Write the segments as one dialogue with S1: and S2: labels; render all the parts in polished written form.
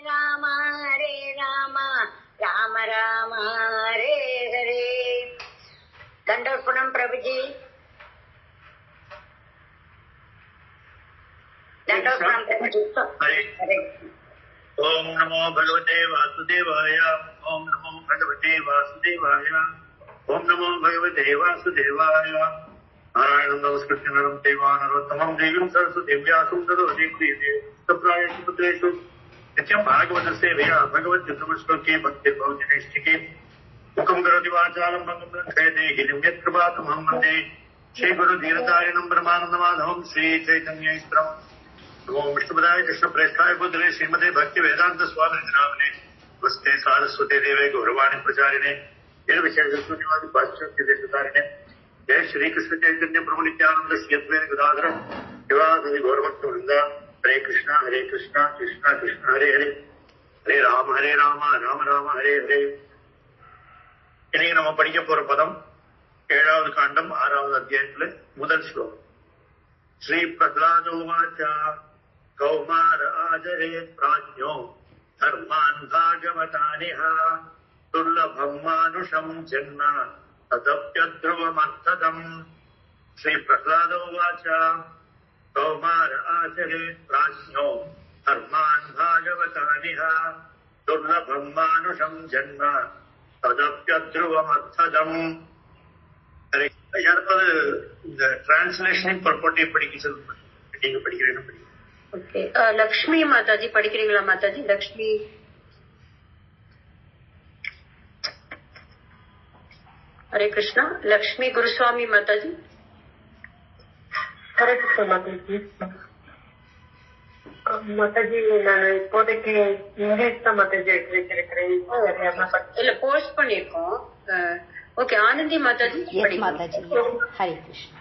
S1: ராம ஹரே ராம ராம ராம ஹரே ஹரே. தண்டோர்பணம் பிரபுஜி, தண்டோர்பணம் பிரபுஜி.
S2: ओम नमो भगवते वासुदेवाय। ओम नमो भगवते वासुदेवाय। ओम नमो भगवते वासुदेवाय। नारायणं नमस्कृत्य नरं चैव नरोत्तमं देवीं सरस्वतीं व्यासं ततो जयप्रियते पुत्रेषु नित्यं भागवतस्य सेवया भगवद्गीताश्लोके भक्तिर्भवति नैष्ठिके मुखं करोति वाचालं भङ्गं लङ्घयते गिरिं यत्कृपातमहं वन्दे श्रीगुरुधीरतारिणं ब्रह्मानन्दमाधवं श्रीचैतन्यैश्वरम्। ओम विष्णुपदाय कृष्ण प्रेष्ठाय बुद्धे श्रीमते भक्ति वेदांत स्वामी नामने वस्ते सारस्वती देवे गौरवाणी प्रचारिणे निर्विशेषवादी पाश्चात्य देशधारिणे जय श्री कृष्ण चैतन्य प्रभु नित्यानंद श्री अद्वैत गदाधर शिवादि गौरभक्त वृंदा। हरे कृष्णा कृष्णा कृष्णा हरे हरे, हरे राम राम राम हरे हरे. இன்னைக்கு நம்ம படிக்க போற பதம் 7வது காண்டம் 6வது அத்தியாயத்துல முதல் ஸ்லோகம். ஸ்ரீ பிரஹ்லாதோவாச்ச கௌமார ஆஜரேத் பிராஜ்ஞோ தர்மான் பாகவதானிஹ துர்லபம் மானுஷம் ஜன்ம ததப்யத்ருவமர்த்ததம். ஸ்ரீ பிரஹ்லாதோவாச்ச கௌமார ஆஜரேத் பிராஜ்ஞோ தர்மான் பாகவதானிஹ துர்லபம் மானுஷம் ஜன்ம ததப்யத்ருவமர்த்ததம். யாருக்காவது இந்த டிரான்ஸ்லேஷன் பர்போட்டை படிக்க சொல்லுங்க. நீங்க படிக்கிறீங்க படிக்க.
S1: ஓகே, லக்ஷ்மி மாதாஜி படிக்கிறீங்களா? மாதாஜி லக்ஷ்மி. ஹரே கிருஷ்ணா. லக்ஷ்மி குருசுவாமி மாதாஜி.
S3: ஹரே கிருஷ்ணா மாதாஜி. மாதாஜி நான் இப்போதைக்கு இங்கிலீஷ் தான் மாதாஜி எடுத்திருக்கிறேன்.
S1: இல்ல போஸ்ட் பண்ணிருக்கோம். Okay, Anandi Mataji.
S4: Mataji Hare Krishna.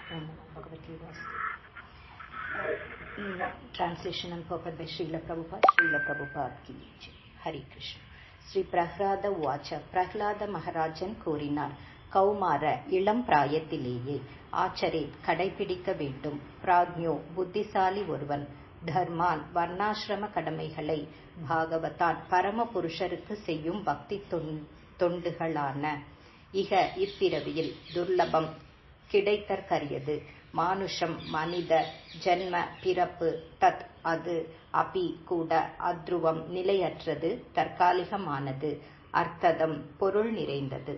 S4: Translation and purport by Srila Prabhupada ki jai. Hare Krishna. Shri Prahlada உவாச்ச. பிரஹ்லாத மகாராஜன் கூறினார், கௌமார இளம் பிராயத்திலேயே ஆச்சரே கடைபிடிக்க வேண்டும், பிராக்ஞோ புத்திசாலி ஒருவன், தர்மான் வர்ணாசிரம கடமைகளை, பாகவதான் பரம புருஷருக்கு செய்யும் பக்தி தொண்டுகளான, இக இப்பிறவியில் துர்லபம் கிடைத்தற்கரியது, மானுஷம் மனித ஜன்ம பிறப்பு, தத் அது, அபி கூட, அத்ருவம் நிலையற்றது, தற்காலிகமானது, அர்த்ததம் பொருள் நிறைந்தது.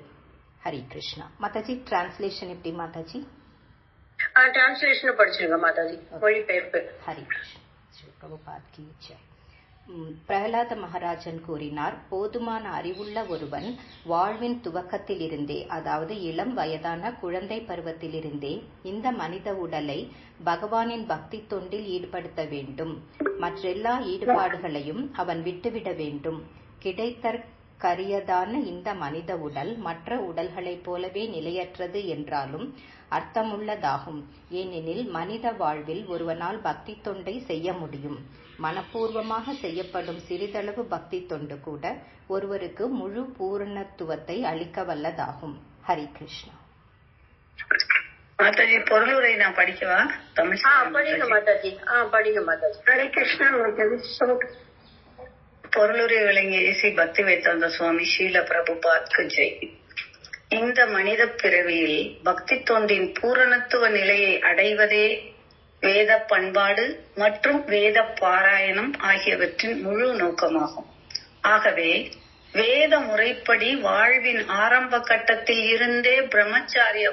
S4: ஹரி கிருஷ்ணா. மாதாஜி டிரான்ஸ்லேஷன் எப்படி மாதாஜி?
S1: டிரான்ஸ்லேஷன் படிச்சிருங்க மாதாஜி, மொழிபெயர்ப்பு.
S4: ஹரி கிருஷ்ணா. ஸ்ரீ பிரபுபாத் கி ஜெய். பிரஹ்லாத மகாராஜன் கூறினார், போதுமான அறிவுள்ள ஒருவன் வாழ்வின் துவக்கத்தில் இருந்தே, அதாவது இளம் வயதான குழந்தை பருவத்திலிருந்தே இந்த மனித உடலை பகவானின் பக்தி தொண்டில் ஈடுபடுத்த வேண்டும். மற்றெல்லா ஈடுபாடுகளையும் அவன் விட்டுவிட வேண்டும். கிடைத்தற்கரியதான இந்த மனித உடல் மற்ற உடல்களைப் போலவே நிலையற்றது என்றாலும் அர்த்தமுள்ளதாகும். ஏனெனில் மனித வாழ்வில் ஒருவனால் பக்தி தொண்டை செய்ய முடியும். மனப்பூர்வமாக செய்யப்படும் சிறிதளவு பக்தி தொண்டு கூட ஒருவருக்கு முழு பூரணத்துவத்தை அளிக்க வல்லதாகும். ஹரி கிருஷ்ணா.
S3: மாதாஜி பொருளுரை நான் படிக்கவா? தமிழ்
S1: படிங்க மாதாஜி. படிங்க மாதாஜி.
S3: ஹரே கிருஷ்ணா மாதாஜி. பொருளுரை விளங்கிய ஸ்ரீ பக்தி வேதாந்த சுவாமி ஸ்ரீல பிரபுபாத்க்கு ஜெய். இந்த மனித பிறவியில் பக்தி தொண்டின் பூரணத்துவ நிலையை அடைவதே வேத பண்பாடு மற்றும் வேத பாராயணம் ஆகியவற்றின் முழு நோக்கமாகும். ஆகவே வேத முறைப்படி வாழ்வின் ஆரம்ப கட்டத்தில் இருந்தே பிரம்மச்சரிய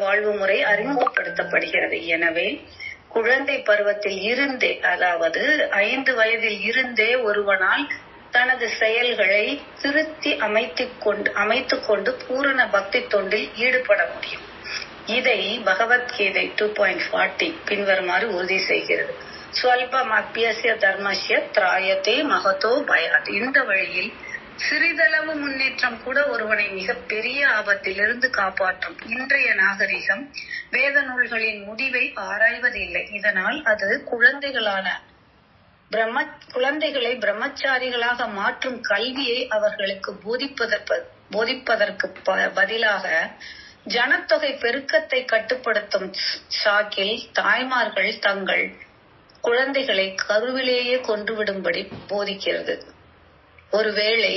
S3: வாழ்வு முறை அறிமுகப்படுத்தப்படுகிறது. எனவே குழந்தை பருவத்தில் இருந்தே, அதாவது 5 வயதில் இருந்தே ஒருவனால் தனது செயல்களை திருத்தி அமைத்துக் கொண்டு பூரண பக்தி தொண்டில் ஈடுபட முடியும். இதை பகவத்கீதை 2.40 பின்வருமாறு உறுதி செய்கிறது. ஸ்வல்பம் அபியசிய தர்மஸ்ய திராயத்தே மகதோ பயாத். இந்த வழியில் சிறிதளவு முன்னேற்றம் கூட ஒருவனை மிக பெரிய ஆபத்திலிருந்து காப்பாற்றும். இன்றைய நாகரிகம் வேத நூல்களின் முடிவை ஆராய்வதில்லை. இதனால் அது குழந்தைகளை பிரம்மச்சாரிகளாக மாற்றும் கல்வியை அவர்களுக்கு போதிப்பதற்கு பதிலாக ஜனத்தொகை பெருக்கத்தை கட்டுப்படுத்தும் சாக்கில் தாய்மார்கள் தங்கள் குழந்தைகளை கருவிலேயே கொன்றுவிடும்படி போதிக்கிறது. ஒருவேளை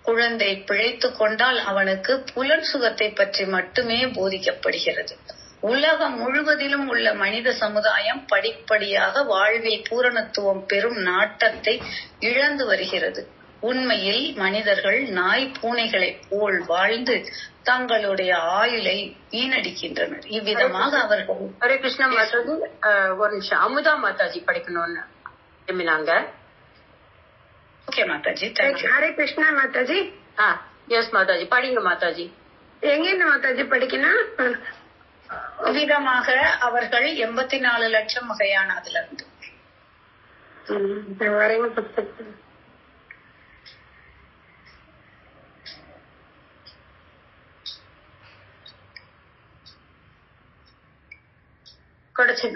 S3: குழந்தை பிழைத்து கொண்டால் அவனுக்கு புலன் சுகத்தை பற்றி மட்டுமே போதிக்கப்படுகிறது. உலகம் முழுவதிலும் உள்ள மனித சமுதாயம் படிப்படியாக வாழ்வில் பூரணத்துவம் பெறும் நாட்டத்தை இழந்து வருகிறது. உண்மையில் மனிதர்கள் நாய் பூனைகளை போல் வாழ்ந்து தங்களுடைய ஆயுளை வீணடிக்கின்றனர். இவ்விதமாக அவர்கள்
S1: ஹரே கிருஷ்ணா மாதாஜி, ஒரு நிமிஷம் அமுதா மாதாஜி படிக்கணும்னு விரும்பினாங்க.
S3: ஓகே மாதாஜி,
S5: ஹரே கிருஷ்ணா மாதாஜி.
S1: எஸ் மாதாஜி, படிங்க மாதாஜி.
S5: எங்க மாதாஜி படிக்கணும்?
S3: விதமாக அவர்கள் 84 லட்சம் வகையான அதுல இருந்து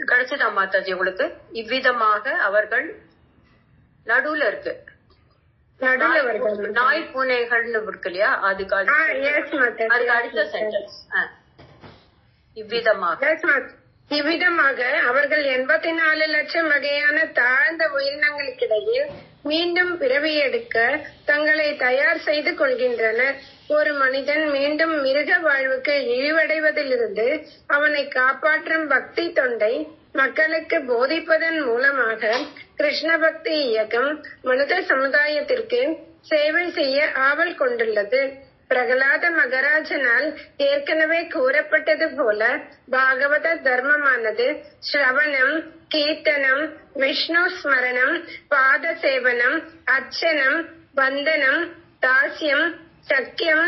S1: கிடைச்சதா மாதாஜி உங்களுக்கு? இவ்விதமாக அவர்கள் நடுவுல இருக்கு, நாய் பூனைகள்னு இருக்கு இல்லையா, அதுக்கு அடுத்த சென்டென்ஸ்
S5: இவ்விதமாக அவர்கள் 84 லட்சம் வகையான தாழ்ந்த உயிரினங்களுக்கிடையில் மீண்டும் பிறவி எடுக்க தங்களை தயார் செய்து கொள்கின்றனர். ஒரு மனிதன் மீண்டும் மிருக வாழ்வுக்கு இழிவடைவதிலிருந்து அவனை காப்பாற்றும் பக்தி தொண்டை மக்களுக்கு போதிப்பதன் மூலமாக கிருஷ்ண பக்தி இயக்கம் மனித சமுதாயத்திற்கு சேவை செய்ய ஆவல் கொண்டுள்ளது. பிரகலாத மகராஜனால் ஏற்கனவே கூறப்பட்டது போல பாகவத தர்மமானது ஸ்ரவணம், கீர்த்தனம், விஷ்ணு ஸ்மரணம், பாத சேவனம், அர்ச்சனம், வந்தனம், தாஸ்யம், சக்கியம்,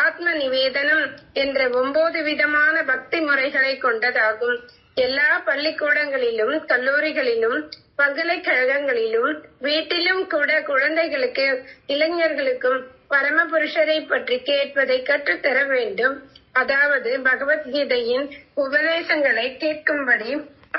S5: ஆத்ம நிவேதனம் என்ற 9 விதமான பக்தி முறைகளை கொண்டதாகும். எல்லா பள்ளிக்கூடங்களிலும், கல்லூரிகளிலும், பல்கலைக்கழகங்களிலும், வீட்டிலும் கூட குழந்தைகளுக்கு, இளைஞர்களுக்கும் பரமபுருஷரை பற்றி கேட்பதை கற்றுத்தர வேண்டும். அதாவது பகவத்கீதையின் உபதேசங்களை கேட்கும்படி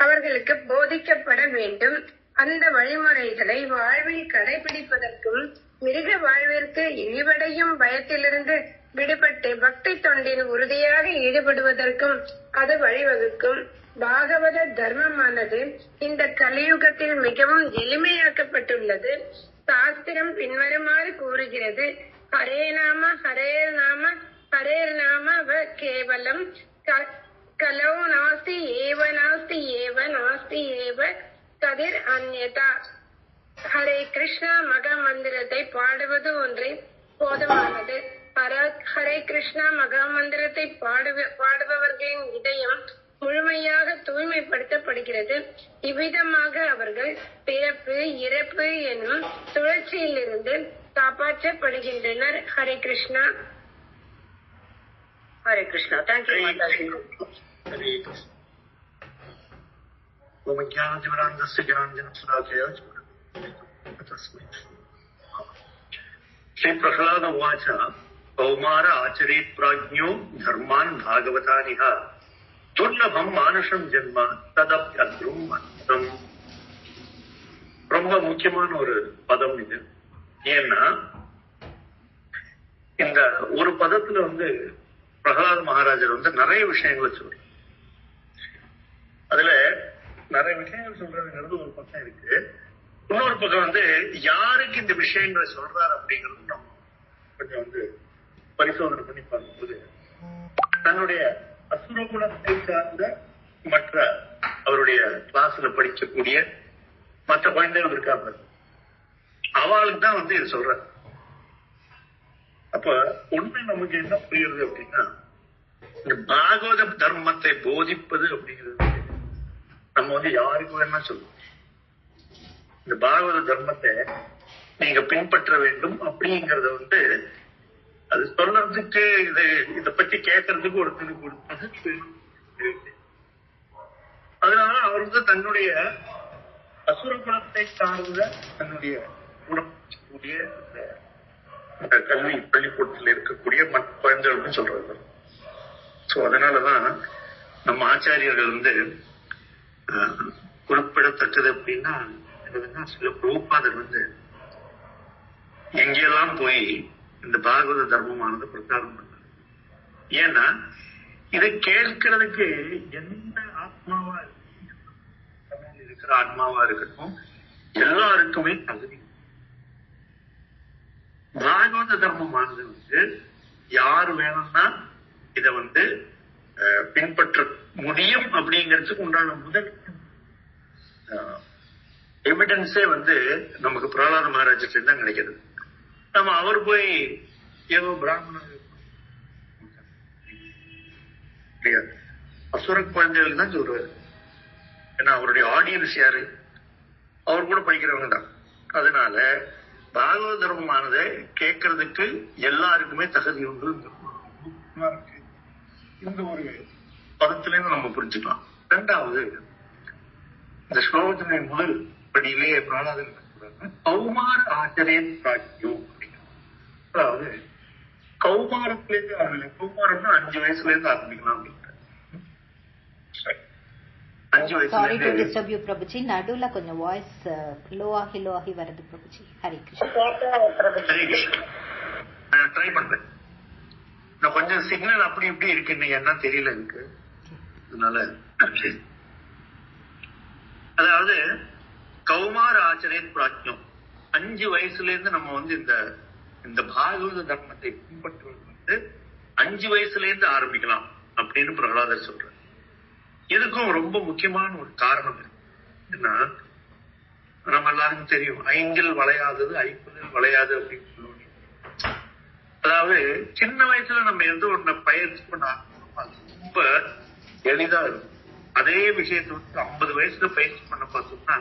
S5: அவர்களுக்கு போதிக்கப்பட வேண்டும். அந்த வழிமுறைகளை வாழ்வில் கடைபிடிப்பதற்கும் மிருக வாழ்விற்கு இழிவடையும் பயத்திலிருந்து விடுபட்டு பக்தி தொண்டின் உறுதியாக ஈடுபடுவதற்கும் அது வழிவகுக்கும். பாகவத தர்மமானது இந்த கலியுகத்தில் மிகவும் எளிமையாக்கப்பட்டுள்ளது. சாஸ்திரம் பின்வருமாறு கூறுகிறது: ஹரே நாம ஹரேர் நாம ஹரேர் நாம வ கேவலம் கலோ நாஸ்தி ஏவ நாஸ்தி ஏவ நாஸ்தி ஏவ கதிர் அந்யதா. ஹரே கிருஷ்ணா மக மந்திரத்தை பாடுவது ஒன்றே போதுமானது. ஹரே கிருஷ்ணா மகா மந்திரத்தை பாடுபவர்களின் இதயம் முழுமையாக தூய்மைப்படுத்தப்படுகிறது. இவ்விதமாக அவர்கள் பிறப்பு இறப்பு என்னும் சுழற்சியிலிருந்து காப்பாற்றப்படுகின்றனர். ஹரே கிருஷ்ணா.
S1: ஹரே கிருஷ்ணா. தேங்க்யூ மாதாஜி.
S2: श्री प्रह्लाद उवाच कौमार आचरेत् प्राज्ञो धर्मान् भागवतानिह दुर्लभम मानुषम जन्म तदप्यद्रुम மந்தம். ரொம்ப முக்கியமான ஒரு பதம் இது. ஏன்னா இந்த ஒரு பதத்துல பிரகலாத மகாராஜர் நிறைய விஷயங்களை சொல்ற. அதுல நிறைய விஷயங்கள் சொல்றதுங்கிறது ஒரு பக்கம் இருக்கு. இன்னொரு பக்கம் யாருக்கு இந்த விஷயங்களை சொல்றாரு அப்படிங்கிறது நம்ம கொஞ்சம் பரிசோதனை பண்ணி பார்க்கும்போது தன்னுடைய அசுரகுணத்தை சார்ந்த மற்ற அவருடைய கிளாஸ்ல படிக்கக்கூடிய மற்ற குழந்தைகள் இருக்காங்க, அவளுக்கு தான் இது சொல்ற. அப்ப உண்மை நமக்கு என்ன புரியுது அப்படின்னா, இந்த பாகவத தர்மத்தை போதிப்பது அப்படிங்கிறது நம்ம யாருக்கு வேணா சொல்லுவோம். இந்த பாகவத தர்மத்தை நீங்க பின்பற்ற வேண்டும் அப்படிங்கறத அது சொல்றதுக்கு இத பத்தி கேட்கறதுக்கு ஒருத்தனுக்கு ஒரு பதவி வேணும். அதனால அவர் தன்னுடைய அசுர குணத்தை சார்ந்த தன்னுடைய குணக்கூடிய கல்வி பள்ளிக்கூடத்தில் இருக்கக்கூடிய மற்ற குழந்தைகள் சொல்றாங்க. சோ அதனாலதான் நம்ம ஆச்சாரியர்கள் குறிப்பிடத்தக்கது அப்படின்னா சில பிரபுபாதர் எங்கெல்லாம் போய் இந்த பாகவத தர்மமானது பிரச்சாரம் பண்ணார். ஏன்னா இதை கேட்கறதுக்கு எந்த ஆத்மாவா இருக்கிற ஆன்மாவா இருக்கட்டும், எல்லாருக்குமே தகுதி. பாகவத தர்மமானது யாரு வேணும்னா இத பின்பற்ற முடியும் அப்படிங்கிறதுக்கு உண்டான முதல் எவிடன்ஸே நமக்கு பிரகலாத மகாராஜிட்ட தான் கிடைக்கிறது. நம்ம அவர் போய் ஏதோ பிராமணர் அசுர குழந்தைகள் தான் சொல்றாரு. ஏன்னா அவருடைய ஆடியன்ஸ் யாரு? அவர் கூட படிக்கிறவங்க தான். அதனால பாகவத தர்மமானதை கேட்கறதுக்கு எல்லாருக்குமே தகுதி உண்டு. இந்த ஒரு பதத்திலேருந்து நம்ம புரிஞ்சுக்கலாம். இரண்டாவது, இந்த ஸ்லோகத்தினுடைய முதல் படியிலேயே பிரகலாதன் கௌமார ஆச்சரியன் பிராக்கியம் அப்படிங்கிறது. அதாவது கௌமாரத்திலேருந்து ஆரம்பிக்கலாம். கௌமாரம்னா 5 வயசுல இருந்து ஆரம்பிக்கலாம் அப்படின்ட்டு. 5 வயசுல
S4: பிரபுஜி நடுவுல கொஞ்சம் வாய்ஸ் லோ ஆகி வருது பிரபுஜி. ஹரி கிருஷ்ணா.
S2: ஹரி கிருஷ்ணா. நான் ட்ரை பண்றேன். நான் கொஞ்சம் சிக்னல் அப்படி இப்படி இருக்கு, இன்னைக்கு என்ன தெரியல எனக்கு. அதனால அதாவது கௌமார ஆச்சரியன் பிராக்கியம் 5 வயசுல இருந்து நம்ம இந்த பாகவத தர்மத்தை பின்பற்றுவது 5 வயசுல இருந்து ஆரம்பிக்கலாம் அப்படின்னு பிரகலாதர் சொல்றார். இதுக்கும் ரொம்ப முக்கியமான ஒரு காரணம் இருக்கு. ஏன்னா நம்ம எல்லாருக்கும் தெரியும், ஐங்கில் வளையாதது ஐம்பதில் வளையாது அப்படின்னு சொல்லுவோம். அதாவது சின்ன வயசுல நம்ம எந்த ஒண்ணு பயிற்சி பண்ண ரொம்ப எளிதா இருக்கும். அதே விஷயத்தை 50 வயசுல பயிற்சி பண்ண பார்த்தோம்னா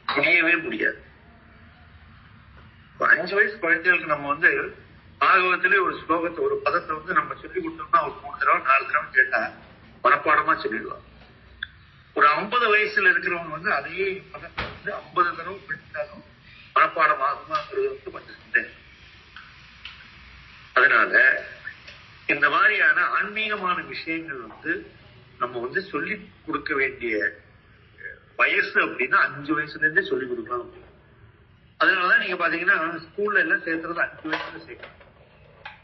S2: முடியவே முடியாது. 5 வயசு குழந்தைகளுக்கு நம்ம பாகவத்திலே ஒரு ஸ்லோகத்தை, ஒரு பதத்தை நம்ம சொல்லி கொடுத்தோம்னா ஒரு 3 தடவை 4 தடவை கேட்டா மனப்பாடமா சொல்லிடுவாங்க. ஒரு 50 வயசுல இருக்கிறவங்க அதே பதத்தை 50 தடவை படித்தாலும் மனப்பாடம் ஆகுமாங்கிறது கொஞ்சம் சந்தேகம். அதனால இந்த மாதிரியான ஆன்மீகமான விஷயங்கள் நம்ம சொல்லி கொடுக்க வேண்டிய வயசு அப்படின்னா 5 வயசுல இருந்தே சொல்லிக் கொடுக்கலாம். அதனாலதான் நீங்க பாத்தீங்கன்னா ஸ்கூல்ல எல்லாம் சேர்த்துறது 5 வயசுல சேர்க்கணும்.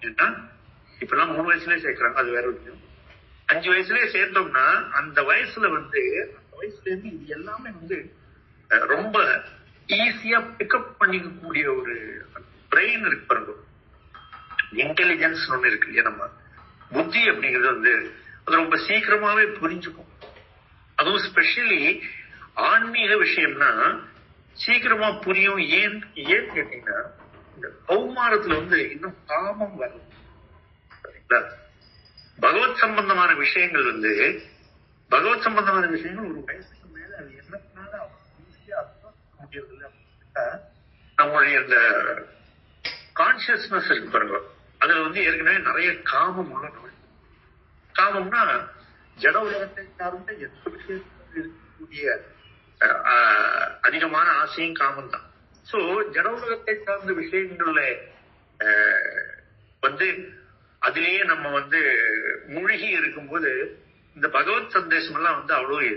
S2: ஏன்னா இப்பெல்லாம் 3 வயசுலயே சேர்க்கிறாங்க, அது வேற விஷயம். 5 வயசுலயே சேர்த்தோம்னா அந்த வயசுல அந்த வயசுல இருந்து இது எல்லாமே ரொம்ப ஈஸியா பிக்கப் பண்ணிக்கக்கூடிய ஒரு பிரெயின் இருக்கு பாருங்க. இன்டெலிஜென்ஸ் ஒண்ணு இருக்கு இல்லையா, நம்ம புத்தி அப்படிங்கிறது அது ரொம்ப சீக்கிரமாவே புரிஞ்சுக்கும். அதுவும் ஸ்பெஷலி ஆன்மீக விஷயம்னா சீக்கிரமா புரியும். ஏன் கேட்டீங்கன்னா இந்த கௌமாரத்துல இன்னும் காமம் வரும். பகவத் சம்பந்தமான விஷயங்கள் பகவத் சம்பந்தமான விஷயங்கள் ஒரு வயசுக்கு மேல அது என்னத்தினால ஈஸியா முடியறதில்லை அப்படின்னா நம்மளுடைய இந்த கான்சியஸ்னஸ் இருக்கு பாருங்க, அதுல ஏற்கனவே நிறைய காமம் உள்ள. காமம்னா ஜட உலகத்தை சார்ந்த எந்த விஷயத்தில் இருக்கக்கூடிய அதிகமான ஆசையும் காமம் தான். சோ ஜட உலகத்தை சார்ந்த விஷயங்கள்ல அதிலேயே நம்ம மூழ்கி இருக்கும்போது இந்த பகவத் சந்தேசம் எல்லாம் அவ்வளவு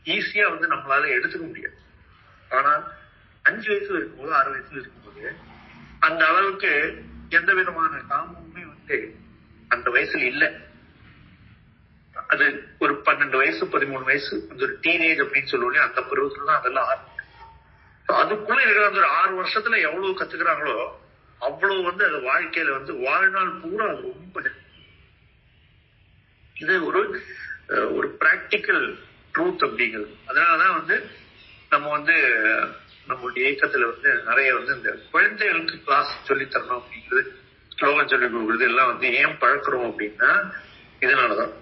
S2: ஈஸியா நம்மளால எடுத்துக்க முடியாது. ஆனா 5 வயசுல இருக்கும்போது 6 வயசுல இருக்கும்போது அந்த அளவுக்கு எந்த விதமான காமமுமே அந்த வயசுல இல்ல. அது ஒரு 12 வயசு 13 வயசு ஒரு டீனேஜ் அப்படின்னு சொல்லுவோம். அந்த பருவத்துலதான் அதெல்லாம் அதுக்குள்ள இருக்கிற அந்த 6 வருஷத்துல எவ்வளவு கத்துக்கிறாங்களோ அவ்வளவு அது வாழ்க்கையில வாழ்நாள் பூரா அது ரொம்ப இது ஒரு பிராக்டிக்கல் ட்ரூத் அப்படிங்கிறது. அதனாலதான் நம்ம நம்மளுடைய இயக்கத்துல நிறைய இந்த குழந்தைகளுக்கு கிளாஸ் சொல்லி தரணும் அப்படிங்கிறது, ஸ்லோகம் சொல்லி கொடுக்குறது எல்லாம் ஏன் பழக்கிறோம் அப்படின்னா இதனாலதான்.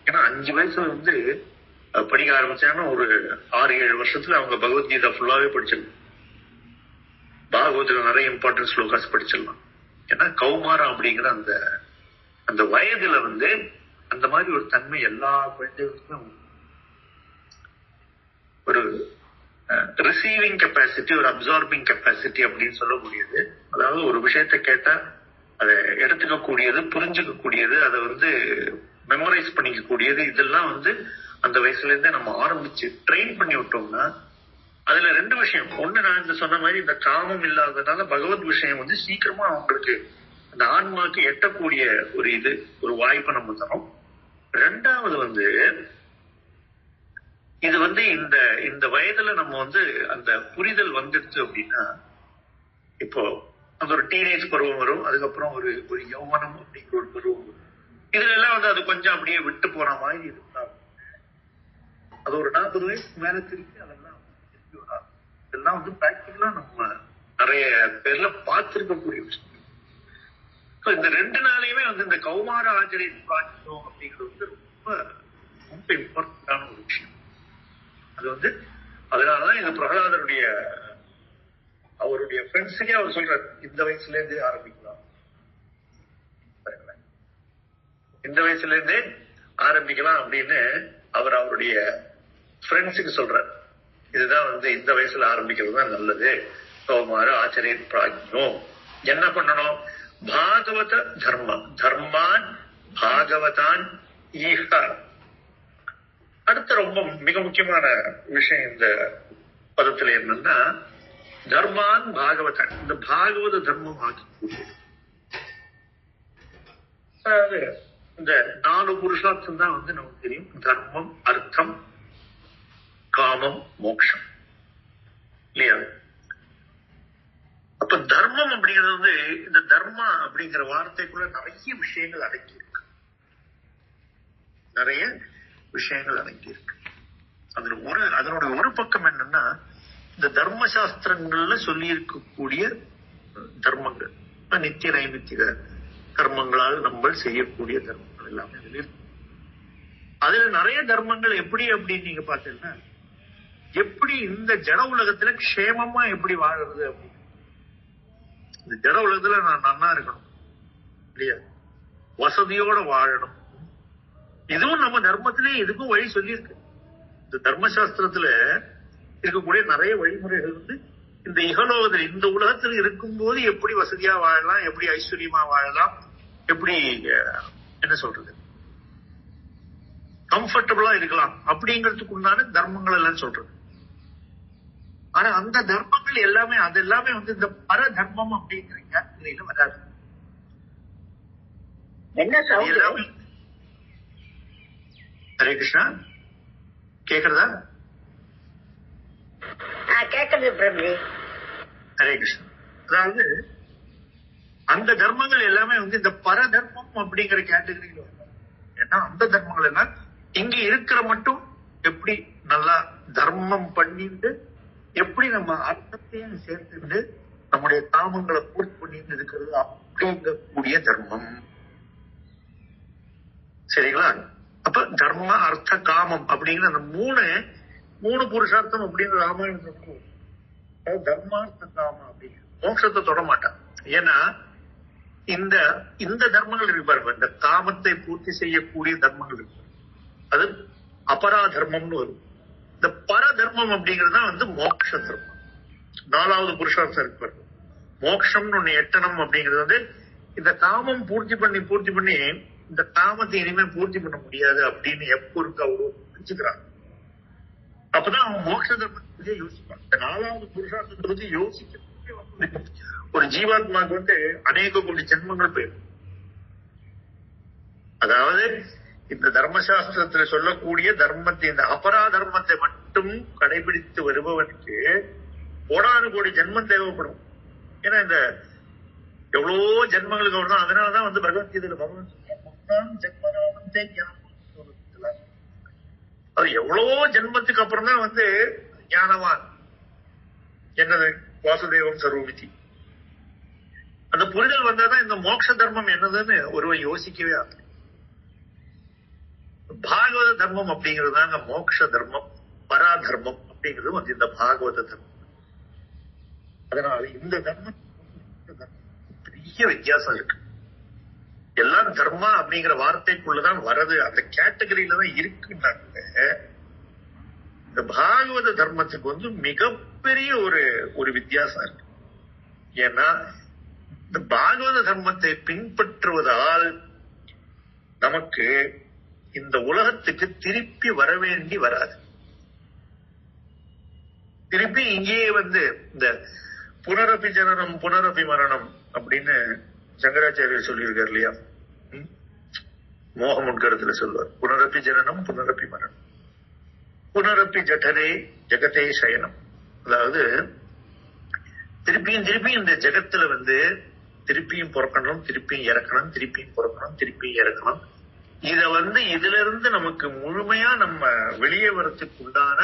S2: ஏன்னா 5 வயசுல படிக்க ஆரம்பிச்சாங்கன்னா ஒரு 6-7 வருஷத்துல அவங்க பகவத்கீதா ஃபுல்லாவே படிச்சிடலாம். பாகவத்துல நிறைய இம்பார்ட்டன்ட் ஸ்லோகாஸ் படிச்சிடலாம். ஏன்னா கௌமாரம் அப்படிங்கிற அந்த வயதுல அந்த மாதிரி ஒரு தன்மை எல்லா குழந்தைகளுக்கும் ஒரு ரிசீவிங் கெப்பாசிட்டி, ஒரு அப்சார்பிங் கெப்பாசிட்டி அப்படின்னு சொல்ல முடியுது. அதாவது ஒரு விஷயத்த கேட்டா அதை எடுத்துக்க கூடியது, புரிஞ்சுக்க கூடியது, அதை மெமரைஸ் பண்ணிக்க கூடியது, இதெல்லாம் அந்த வயசுல இருந்தே நம்ம ஆரம்பிச்சு ட்ரெயின் பண்ணி விட்டோம்னா அதுல 2 விஷயம். ஒண்ணு, நான் சொன்ன மாதிரி இந்த காமம் இல்லாததுனால பகவத் விஷயம் சீக்கிரமா அவங்களுக்கு அந்த ஆன்மாக்கு எட்டக்கூடிய ஒரு வாய்ப்பை நம்ம தரோம். 2வது இது இந்த இந்த வயதுல நம்ம அந்த புரிதல் வந்துடுச்சு அப்படின்னா, இப்போ அந்த ஒரு டீனேஜ் பருவம் வரும், அதுக்கப்புறம் ஒரு ஒரு யௌவனம் அப்படிங்கிற ஒரு பருவம் வரும். இதுல எல்லாம் அது கொஞ்சம் அப்படியே விட்டு போன மாதிரி இருந்தா அது ஒரு 40 வயசுக்கு மேல திருப்பி அதெல்லாம் திருப்பி வராது. இதெல்லாம் பிராக்டிகலா நம்ம நிறைய பேர்ல பார்த்திருக்கக்கூடிய விஷயம். இந்த 2 நாளையுமே இந்த கௌமார ஆச்சரிய பிராக்டிகம் அப்படிங்கிறது ரொம்ப ரொம்ப இம்பார்ட்டன்டான ஒரு விஷயம். அது அதனாலதான் இந்த பிரகலாதருடைய அவருடைய ஃப்ரெண்ட்ஸுக்கே அவர் சொல்றாரு, இந்த வயசுல இருந்தே ஆரம்பிக்கலாம், இந்த வயசுல இருந்தே ஆரம்பிக்கலாம் அப்படின்னு அவர் அவருடைய ஃப்ரெண்ட்ஸுக்கு சொல்றாரு. இதுதான் இந்த வயசுல ஆரம்பிக்கிறது தான் நல்லது. கௌமார ஆச்சரிய பிராக்ஞம். என்ன பண்ணணும்? பாகவத தர்மம், தர்மான் பாகவதான் ஈஹ. அடுத்த ரொம்ப மிக முக்கியமான விஷயம் இந்த பதத்துல என்னன்னா, தர்மான் பாகவதன், இந்த பாகவத தர்மம் ஆக்கி இந்த 4 புருஷார்த்தம் தான் நமக்கு தெரியும். தர்மம், அர்த்தம், காமம், மோட்சம் இல்லையா? அப்ப தர்மம் அப்படிங்கிறது இந்த தர்மா அப்படிங்கிற வார்த்தைக்குள்ள நிறைய விஷயங்கள் அடங்கியிருக்கு, நிறைய விஷயங்கள் அடங்கியிருக்கு. அதனுடைய ஒரு பக்கம் என்னன்னா, இந்த தர்ம சாஸ்திரங்கள்ல சொல்லி இருக்கக்கூடிய தர்மங்கள், நித்திய நைமித்திக கர்மங்களால் நம்ம செய்யக்கூடிய தர்மங்கள் எல்லாமே அதுல இருக்கு. அதுல நிறைய தர்மங்கள் எப்படி அப்படின்னு நீங்க பாத்தீங்கன்னா, எப்படி இந்த ஜட உலகத்துல க்ஷேமமா எப்படி வாழறது அப்படின்னு. இந்த ஜட உலகத்துல நான் நன்னா இருக்கணும் இல்லையா, வசதியோட வாழணும், இதுவும் நம்ம தர்மத்திலே இதுக்கும் வழி சொல்லியிருக்கு. இந்த தர்மசாஸ்திரத்துல இருக்கக்கூடிய நிறைய வழிமுறைகள் இந்த இகலோகத்தில் இந்த உலகத்தில் இருக்கும்போது எப்படி வசதியா வாழலாம், எப்படி ஐஸ்வர்யமா வாழலாம், எப்படி என்ன சொல்றது கம்ஃபர்டபுளா இருக்கலாம் அப்படிங்கிறதுக்கு உண்டான தர்மங்கள் எல்லாம் சொல்றது. ஆனா அந்த தர்மங்கள் எல்லாமே அது எல்லாமே இந்த பர தர்மம் அப்படிங்கிற கேட்டகரியில வராது. என்ன ஹரே கிருஷ்ணா, கேக்குறதா?
S3: கேக்குறது பிரபு.
S2: ஹரே கிருஷ்ணா. அதாவது அந்த தர்மங்கள் எல்லாமே இந்த பர தர்மம் அப்படிங்கிற கேட்டகரியில வரும். ஏன்னா அந்த தர்மங்கள் எல்லாம் இங்க இருக்கிற மட்டும் எப்படி நல்லா தர்மம் பண்ணிட்டு எப்படி நம்ம அர்த்தத்தையும் சேர்த்துட்டு நம்முடைய காமங்களை பூர்த்தி பண்ணிட்டு இருக்கிறது அப்படிங்கக்கூடிய தர்மம். சரிங்களா? அப்ப தர்ம அர்த்த காமம் அப்படிங்கிற அந்த மூணு புருஷார்த்தம் அப்படிங்கிற ராமாயணம். தர்மார்த்த காமம் அப்படிங்கிற மோட்சத்தை தொட மாட்டான். ஏன்னா இந்த தர்மங்கள் இருக்கு பாருங்க, இந்த காமத்தை பூர்த்தி செய்யக்கூடிய தர்மங்கள் இருக்கு, அது அபராதர்மம்னு வரும். இந்த பரதர்மம் அப்படிங்கிறது மோட்ச தர்மம். 4வது புருஷார்த்தம் இருக்கு பாருங்க, மோட்சம்னு ஒண்ணு எட்டணும் அப்படிங்கிறது இந்த காமம் பூர்த்தி பண்ணி இந்த காமத்தை இனிமே பூர்த்தி பண்ண முடியாது அப்படின்னு எப்போ இருக்கு அவரு நினைச்சுக்கிறாங்க. அப்பதான் அவன் மோட்ச தர்மத்தை யோசிப்பான். இந்த 4வது புருஷார்த்தத்தை பத்தி யோசிக்க ஒரு ஜீவாத்மாவுக்கு அநேக கோடி ஜென்மங்கள் போயிடும். அதாவது இந்த தர்மசாஸ்திரத்துல சொல்லக்கூடிய தர்மத்தை, இந்த அபராதர்மத்தை மட்டும் கடைபிடித்து வருபவனுக்கு 1,000 கோடி ஜென்மம் தேவைப்படும். ஏன்னா இந்த எவ்வளவோ ஜென்மங்களுக்கு வரணும். அதனாலதான் பகவத்கீதையில பகவான் ஜென்மனாமந்தே ஞானம், அது எவ்வளவோ ஜென்மத்துக்கு அப்புறம் தான் ஞானவான் என்னது வாசுதேவம் சர்வமிதி. அந்த புரிதல் வந்தாதான் இந்த மோட்ச தர்மம் என்னதுன்னு ஒருவன் யோசிக்கவே ஆகும். பாகவத தர்மம் அப்படிங்கிறதுதாங்க மோட்ச தர்மம். பராதர்மம் அப்படிங்கிறது இந்த பாகவத தர்மம். அதனால இந்த தர்மம் பெரிய வித்தியாசம் இருக்கு. எல்லாம் தர்மா அப்படிங்கிற வார்த்தைக்குள்ளதான் வரது, அந்த கேட்டகரியில தான் இருக்குன்னாங்க. இந்த பாகவத தர்மத்துக்கு மிகப்பெரிய ஒரு வித்தியாசம் இருக்கு. ஏன்னா இந்த பாகவத தர்மத்தை பின்பற்றுவதால் நமக்கு இந்த உலகத்துக்கு திருப்பி வர வேண்டி வராது. திருப்பி இங்கேயே இந்த புனரபி ஜனனம் புனரபி மரணம் அப்படின்னு சங்கராச்சாரியர் சொல்லியிருக்காரு இல்லையா, மோகமுட்கரத்துல சொல்லுவார். புனரபி ஜனனம் புனரபி மரணம், புனரப்பி ஜடரே ஜெகதே சயனம். அதாவது திருப்பியும் திருப்பியும் இந்த ஜெகத்துல திருப்பியும் பிறக்கணும், திருப்பியும் இறக்கணும், திருப்பியும் பிறக்கணும், திருப்பியும் இறக்கணும். இதுல இருந்து நமக்கு முழுமையா நம்ம வெளியே வரத்துக்கு உண்டான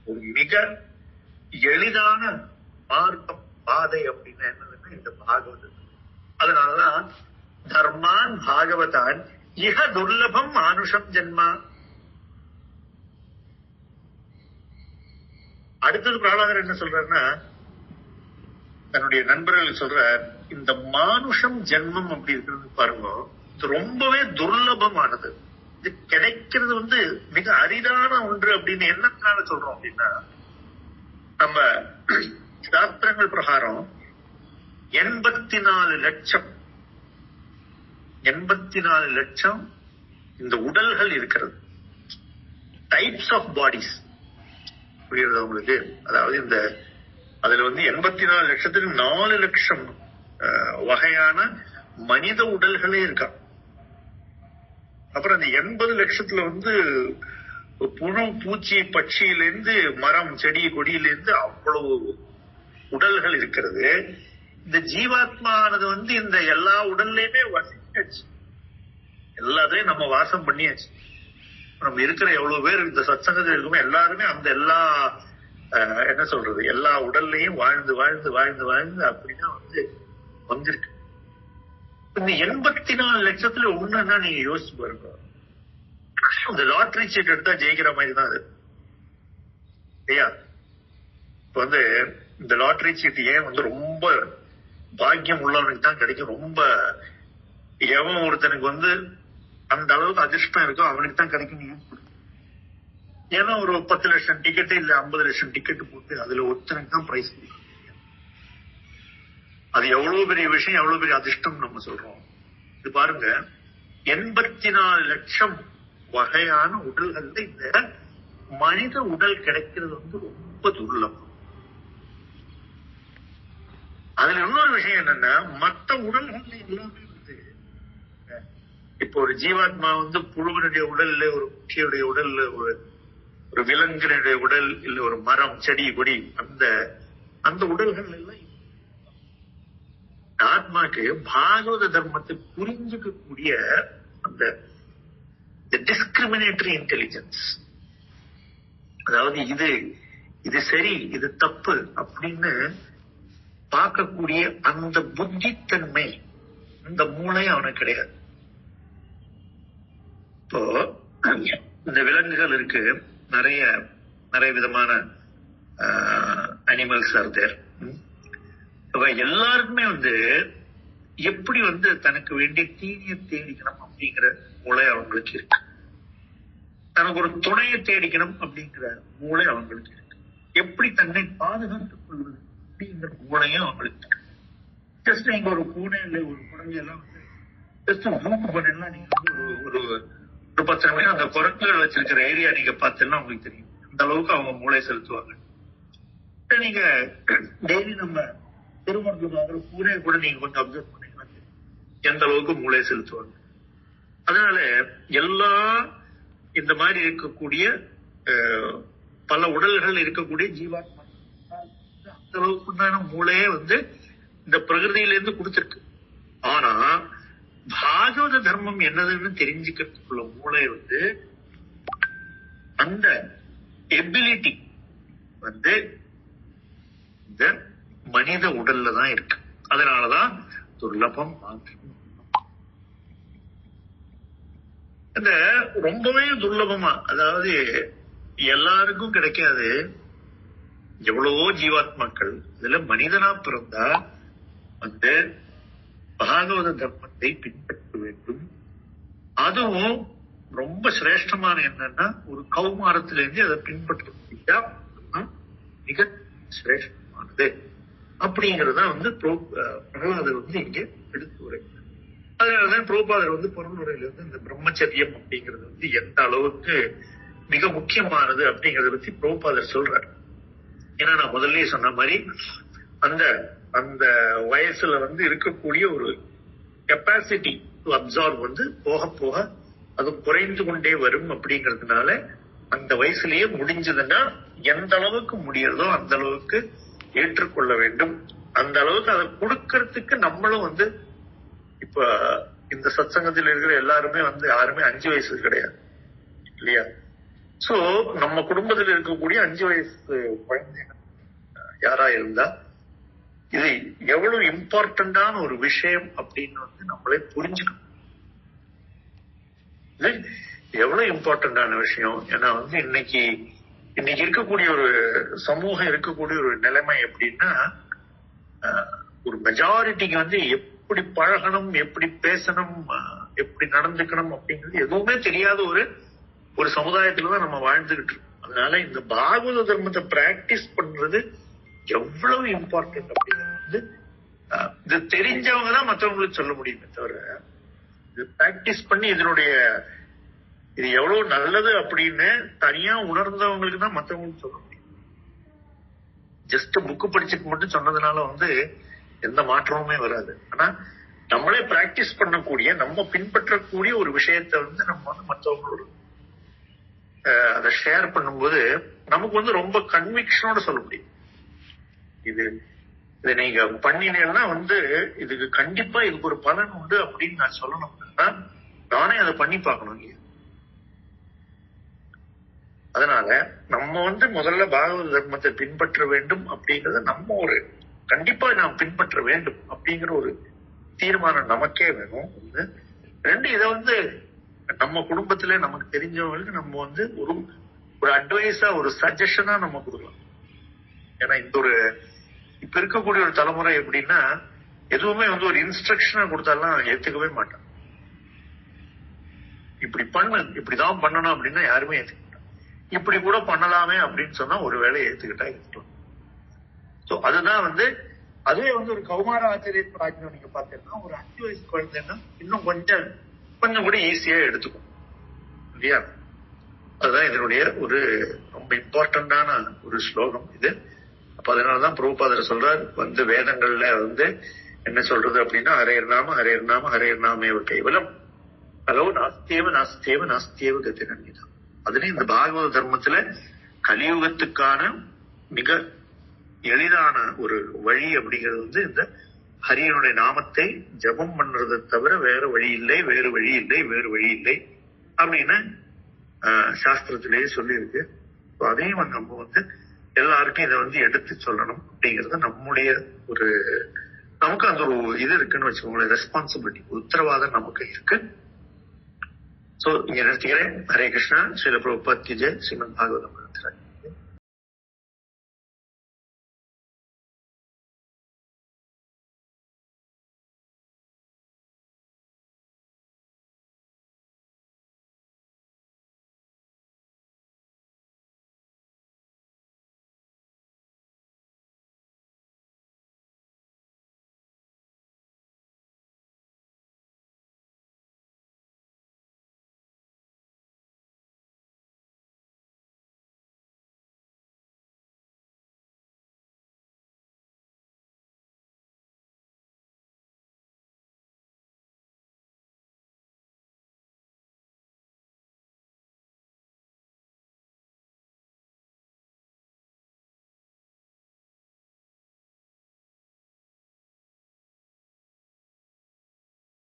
S2: ஒரு மிக எளிதான மார்க்கம், பாதை அப்படின்னு என்னதுன்னா இந்த பாகவதம். அதனாலதான் தர்மான் பாகவதான் இஹ துர்லபம் மானுஷம் ஜென்மா. அடுத்தது பிரகலாதர் என்ன சொல்றாருன்னா, தன்னுடைய நண்பர்கள் சொல்றார், இந்த மானுஷம் ஜென்மம் அப்படி இருக்கிறது பாருங்க, இது ரொம்பவே துர்லபமானது. இது கிடைக்கிறது மிக அரிதான ஒன்று அப்படின்னு என்னத்தினால சொல்றோம் அப்படின்னா, நம்ம சாஸ்திரங்கள் பிரகாரம் 84 லட்சம் இந்த உடல்கள் இருக்கிறது. டைப்ஸ் ஆஃப் பாடிஸ் புரியுறது உங்களுக்கு? அதாவது அதுல 84 லட்சத்துக்கு 4 லட்சம் வகையான மனித உடல்களே இருக்கா. அப்புறம் அந்த 80 லட்சத்துல புழு பூச்சி பட்சியிலிருந்து மரம் செடி கொடியிலிருந்து அவ்வளவு உடல்கள் இருக்கிறது. இந்த ஜீவாத்மானது இந்த எல்லா உடல்லையுமே வசிச்சாச்சு, எல்லாத்தையும் நம்ம வாசம் பண்ணியாச்சு. நம்ம இருக்கிற எவ்வளவு பேர் இந்த சத்சங்கத்தில் இருக்குமோ எல்லாருமே அந்த எல்லா என்ன சொல்றது எல்லா உடல்லையும் வாழ்ந்து வாழ்ந்து வாழ்ந்து வாழ்ந்து அப்படிதான் வந்திருக்கு. இந்த 84 லட்சத்துல ஒண்ணுன்னா நீங்க யோசிச்சு பாருங்க, இந்த லாட்டரி சீட் எடுத்தா ஜெயிக்கிற மாதிரி தான் அது இல்லையா? இப்ப இந்த லாட்டரி சீட் ஏன் ரொம்ப பாக்கியம் உள்ளவனுக்கு தான் கிடைக்கும். ரொம்ப எவன் ஒருத்தனுக்கு அந்த அளவுக்கு அதிர்ஷ்டம் இருக்கோ அவனுக்கு தான் கிடைக்கும். ஏன்னா ஒரு 10 லட்சம் டிக்கெட் இல்ல 50 லட்சம் டிக்கெட் போட்டு அதுல ஒருத்தனுக்கு தான் பிரைஸ் கொடுக்கும். அது எவ்வளவு பெரிய விஷயம், எவ்வளவு பெரிய அதிர்ஷ்டம் நம்ம சொல்றோம். இது பாருங்க, 84 லட்சம் வகையான உடல்கள் இந்த மனித உடல் கிடைக்கிறது ரொம்ப துர்லபம். அதுல இன்னொரு விஷயம் என்னன்னா, மற்ற உடல்கள் எல்லாமே இப்போ ஒரு ஜீவாத்மா புழுவனுடைய உடல் இல்ல, ஒரு குட்டியுடைய உடல் இல்ல, ஒரு விலங்கினுடைய உடல் இல்ல, ஒரு மரம் செடி கொடி அந்த உடல்கள் எல்லாம் ஆத்மாக்கு பாகவத தர்மத்தை புரிஞ்சுக்கக்கூடிய அந்த டிஸ்கிரிமினேட்டரி இன்டெலிஜென்ஸ், அதாவது இது சரி இது தப்பு அப்படின்னு பார்க்கக்கூடிய அந்த புத்தித்தன்மை, அந்த மூளை அவனுக்கு கிடையாது. இப்போ இந்த விலங்குகள் இருக்கு, நிறைய நிறைய விதமான அனிமல்ஸ் ஆர் தேர். எல்லாருக்குமே எப்படி தனக்கு வேண்டிய தீனியை தேடிக்கணும் அப்படிங்கிற மூளை அவங்களுக்கு இருக்கு. தனக்கு ஒரு துணையை தேடிக்கணும் அப்படிங்கிற மூளை அவங்களுக்கு இருக்கு. எப்படி தன்னை பாதுகாத்துக் கொள்வது அப்படிங்கிற மூளையும் அவங்களுக்கு இருக்கு. ஜஸ்ட் நீங்க ஒரு பூனை இல்லை ஒரு குரங்கு எல்லாம் ஜஸ்ட் மூக்கு பண்ணா நீங்க ஒரு 10 நிமிஷம் அந்த குரங்குகள் வச்சிருக்கிற ஏரியா நீங்க பார்த்தீங்கன்னா உங்களுக்கு தெரியும் அந்த அளவுக்கு அவங்க மூளை செலுத்துவாங்க. நீங்க டெய்லி நம்ம திருமணத்துக்கு பூனையை கூட நீங்க கொஞ்சம் அப்சர்வ் பண்ணீங்கன்னா எந்த அளவுக்கு மூளை செலுத்துவாங்க. அதனால எல்லா இந்த மாதிரி இருக்கக்கூடிய பல உடல்கள் இருக்கக்கூடிய ஜீவாத்மா அந்த அளவுக்கு மூளையே இந்த பிரகிருதியிலிருந்து கொடுத்திருக்கு. ஆனா பாகவத தர்மம் என்னதுன்னு தெரிஞ்சுக்கிறதுக்குள்ள மூளை அந்த எபிலிட்டி இந்த மனித உடல்ல தான் இருக்கு. அதனாலதான் துர்லபம் இந்த ரொம்பவே துர்லபமா, அதாவது எல்லாருக்கும் கிடைக்காது. எவ்வளவோ ஜீவாத்மாக்கள் இதுல மனிதனா பிறந்தா பாகவத தர்மத்தை பின்பற்ற வேண்டும். அதுவும் ரொம்ப சிரேஷ்டமான என்னன்னா ஒரு கௌமாரத்திலிருந்து அதை பின்பற்ற மிக சிரேஷ்டமானது அப்படிங்கறதான் பிரகலாதர் இங்க எடுத்து உரைக்கிறார். அதனாலதான் பிரபுபாதர் பொருளுரையில இந்த பிரம்மச்சரியம் அப்படிங்கிறது எந்த அளவுக்கு மிக முக்கியமானது அப்படிங்கறத பத்தி பிரபுபாதர் சொல்றாரு. ஏன்னா நான் முதல்லயே சொன்ன மாதிரி அந்த வயசுல இருக்கக்கூடிய ஒரு கெப்பாசிட்டி டு அப்சார்வ் போக போக அது குறைந்து கொண்டே வரும். அப்படிங்கிறதுனால அந்த வயசுலயே முடிஞ்சதுன்னா எந்த அளவுக்கு முடியறதோ அந்த அளவுக்கு ஏற்றுக்கொள்ள வேண்டும். அந்த அளவுக்கு அதை கொடுக்கறதுக்கு நம்மளும் இப்ப இந்த சத்சங்கத்தில் இருக்கிற எல்லாருமே யாருமே 5 வயசு கிடையாது இல்லையா? சோ நம்ம குடும்பத்தில் இருக்கக்கூடிய 5 வயசு குழந்தைகள் யாரா இருந்தா இது எவ்வளவு இம்பார்ட்டன்டான ஒரு விஷயம் அப்படின்னு நம்மளே புரிஞ்சுக்கணும். இது எவ்வளவு இம்பார்ட்டன்டான விஷயம். ஏன்னா இன்னைக்கு இருக்கக்கூடிய ஒரு சமூகம் இருக்கக்கூடிய ஒரு நிலைமை எப்படின்னா, ஒரு மெஜாரிட்டிக்கு எப்படி பழகணும், எப்படி பேசணும், எப்படி நடந்துக்கணும் அப்படிங்கிறது எதுவுமே தெரியாத ஒரு சமுதாயத்துலதான் நம்ம வாழ்ந்துகிட்டு இருக்கோம். அதனால இந்த பாகவத தர்மத்தை பிராக்டிஸ் பண்றது எவ்வளவு இம்பார்ட்டன்ட் அப்படிங்கிறது இது தெரிஞ்சவங்க தான் மற்றவங்களுக்கு சொல்ல முடியுமே தவிர, இது பிராக்டிஸ் பண்ணி இது எவ்வளவு நல்லது அப்படின்னு தனியா உணர்ந்தவங்களுக்கு தான் மற்றவங்களுக்கு சொல்ல முடியும். ஜஸ்ட் புக்கு படிச்சுட்டு மட்டும் சொன்னதுனால எந்த மாற்றமுமே வராது. ஆனா நம்மளே பிராக்டிஸ் பண்ணக்கூடிய, நம்ம பின்பற்றக்கூடிய ஒரு விஷயத்த நம்ம மற்றவங்களோட அதை ஷேர் பண்ணும்போது நமக்கு ரொம்ப கன்விக்ஷனோட சொல்ல முடியும். இதை நீங்க பண்ணினீங்கன்னா இதுக்கு கண்டிப்பா இதுக்கு ஒரு பலன் உண்டு அப்படின்னு நான் சொல்லணும்னா நானே அதை பண்ணி பார்க்கணும் இல்லையா? அதனால நம்ம முதல்ல பாகவத தர்மத்தை பின்பற்ற வேண்டும் அப்படிங்கறத நம்ம கண்டிப்பா நாம் பின்பற்ற வேண்டும் அப்படிங்கிற ஒரு தீர்மானம் நமக்கே வேணும். 2, இதை நம்ம குடும்பத்துல நமக்கு தெரிஞ்சவங்களுக்கு நம்ம ஒரு அட்வைஸா, ஒரு சஜஷனா நம்ம கொடுக்கலாம். ஏன்னா இப்ப இருக்கக்கூடிய ஒரு தலைமுறை எப்படின்னா, எதுவுமே ஒரு இன்ஸ்ட்ரக்ஷனா கொடுத்தாலாம் ஏத்துக்கவே மாட்டாங்க. இப்படி பண்ணு, இப்படிதான் பண்ணணும் அப்படின்னா யாருமே ஏத்துக்க மாட்டாங்க. இப்படி கூட பண்ணலாமே அப்படின்னு சொன்னா ஒரு வேலை ஏத்துக்கிட்டா இருக்கலாம். சோ அதுதான் அதுவே ஒரு கௌமார ஆச்சரிய ராஜ்யம் நீங்க பாத்தீங்கன்னா, ஒரு 5 வயசு குழந்தைன்னா இன்னும் கொஞ்சம் கூட ஈஸியா எடுத்துக்கும் இல்லையா? அதுதான் இதனுடைய ஒரு ரொம்ப இம்பார்ட்டன்டான ஒரு ஸ்லோகம் இது. அப்ப அதனாலதான் பிரபுபாதர் சொல்றார், வேதங்கள்ல என்ன சொல்றது அப்படின்னா, ஹரேர் நாம ஹரேர் நாம ஹரேர் நாமேவ கைவலம் ஹலோ நாஸ்தேவ நாஸ்தேவ நாஸ்தேவ கதிரன்யதம். அதுல இந்த பாகவத தர்மத்துல கலியுகத்துக்கான மிக எளிதான ஒரு வழி அப்படிங்கிறது இந்த ஹரியனுடைய நாமத்தை ஜபம் பண்றதை தவிர வேற வழி இல்லை, வேறு வழி இல்லை, வேறு வழி இல்லை அப்படின்னு சாஸ்திரத்திலேயே சொல்லியிருக்கு. அதையும் நம்ம எல்லாருக்கும் இதை எடுத்து சொல்லணும் அப்படிங்கிறது நம்முடைய நமக்கு அந்த ஒரு இது இருக்குன்னு வச்சுக்கோங்களேன், ரெஸ்பான்சிபிலிட்டி, உத்தரவாதம் நமக்கு இருக்கு. சோ இங்க நிறுத்திக்கிறேன். ஹரே கிருஷ்ணா. ஸ்ரீல பிரபுபாத் கி ஜெய். ஸ்ரீமத் பாகவதம்.